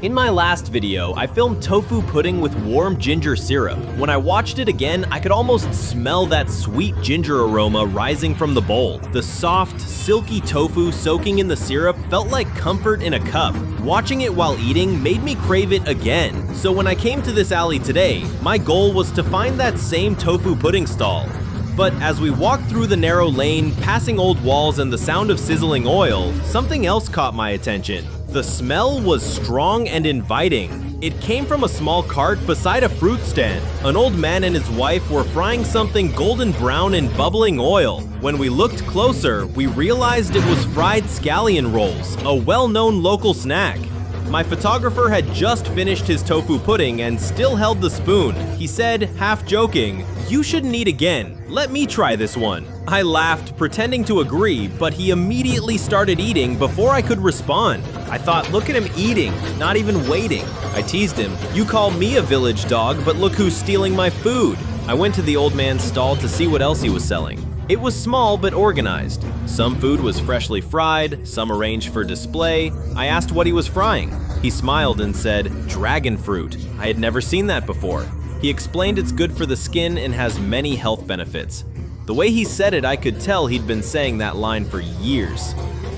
In my last video, I filmed tofu pudding with warm ginger syrup. When I watched it again, I could almost smell that sweet ginger aroma rising from the bowl. The soft, silky tofu soaking in the syrup felt like comfort in a cup. Watching it while eating made me crave it again. So when I came to this alley today, my goal was to find that same tofu pudding stall. But as we walked through the narrow lane, passing old walls and the sound of sizzling oil, something else caught my attention. The smell was strong and inviting. It came from a small cart beside a fruit stand. An old man and his wife were frying something golden brown in bubbling oil. When we looked closer, we realized it was fried scallion rolls, a well-known local snack. My photographer had just finished his tofu pudding and still held the spoon. He said, half joking, "You shouldn't eat again. Let me try this one." I laughed, pretending to agree, but he immediately started eating before I could respond. I thought, look at him eating, not even waiting. I teased him, "You call me a village dog, but look who's stealing my food." I went to the old man's stall to see what else he was selling. It was small but organized. Some food was freshly fried, some arranged for display. I asked what he was frying. He smiled and said, "Dragon fruit." I had never seen that before. He explained it's good for the skin and has many health benefits. The way he said it, I could tell he'd been saying that line for years.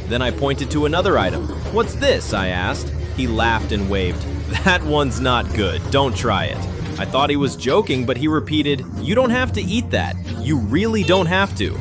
Then I pointed to another item. "What's this?" I asked. He laughed and waved. "That one's not good. Don't try it." I thought he was joking, but he repeated, "You don't have to eat that. You really don't have to."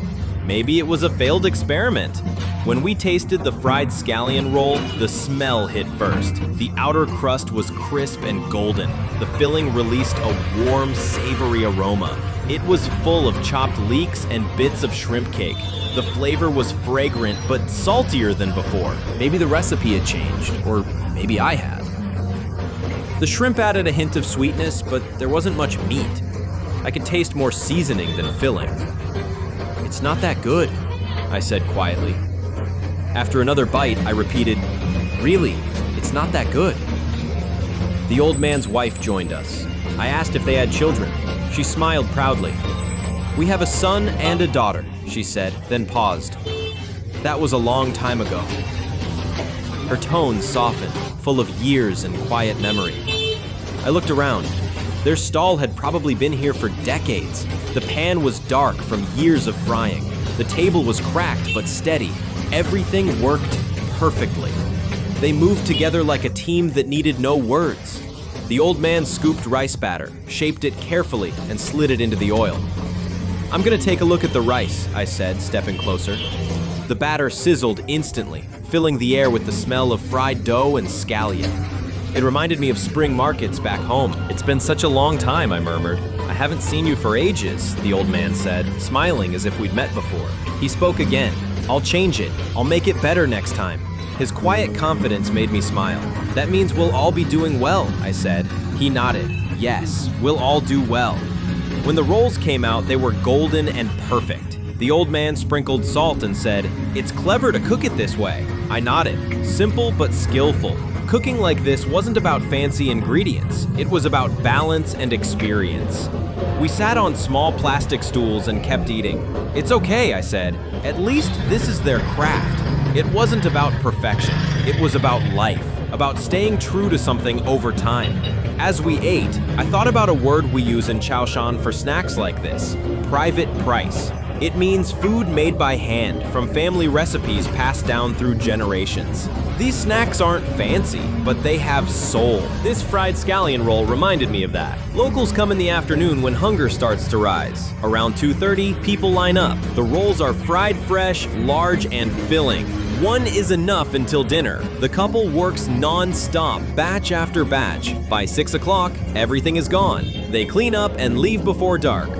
Maybe it was a failed experiment. When we tasted the fried scallion roll, the smell hit first. The outer crust was crisp and golden. The filling released a warm, savory aroma. It was full of chopped leeks and bits of shrimp cake. The flavor was fragrant but saltier than before. Maybe the recipe had changed, or maybe I had. The shrimp added a hint of sweetness, but there wasn't much meat. I could taste more seasoning than filling. "It's not that good," I said quietly. After another bite, I repeated, "Really, it's not that good." The old man's wife joined us. I asked if they had children. She smiled proudly. "We have a son and a daughter," she said, then paused. "That was a long time ago." Her tone softened, full of years and quiet memory. I looked around. Their stall had probably been here for decades. The pan was dark from years of frying. The table was cracked but steady. Everything worked perfectly. They moved together like a team that needed no words. The old man scooped rice batter, shaped it carefully, and slid it into the oil. "I'm gonna take a look at the rice," I said, stepping closer. The batter sizzled instantly, filling the air with the smell of fried dough and scallion. It reminded me of spring markets back home. "It's been such a long time," I murmured. "I haven't seen you for ages," the old man said, smiling as if we'd met before. He spoke again. "I'll change it. I'll make it better next time." His quiet confidence made me smile. "That means we'll all be doing well," I said. He nodded. "Yes, we'll all do well." When the rolls came out, they were golden and perfect. The old man sprinkled salt and said, "It's clever to cook it this way." I nodded. Simple but skillful. Cooking like this wasn't about fancy ingredients. It was about balance and experience. We sat on small plastic stools and kept eating. "It's okay," I said. "At least this is their craft." It wasn't about perfection. It was about life, about staying true to something over time. As we ate, I thought about a word we use in Chaoshan for snacks like this: private price. It means food made by hand, from family recipes passed down through generations. These snacks aren't fancy, but they have soul. This fried scallion roll reminded me of that. Locals come in the afternoon when hunger starts to rise. Around 2:30, people line up. The rolls are fried fresh, large, and filling. One is enough until dinner. The couple works non-stop, batch after batch. By 6 o'clock, everything is gone. They clean up and leave before dark.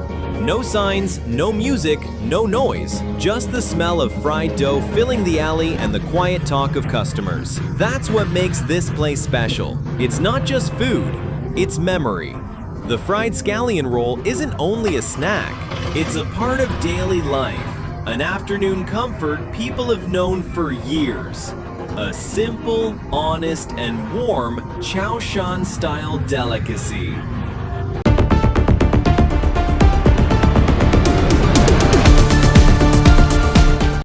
No signs, no music, no noise, just the smell of fried dough filling the alley and the quiet talk of customers. That's what makes this place special. It's not just food, it's memory. The fried scallion roll isn't only a snack, it's a part of daily life, an afternoon comfort people have known for years. A simple, honest, and warm Chaoshan-style delicacy.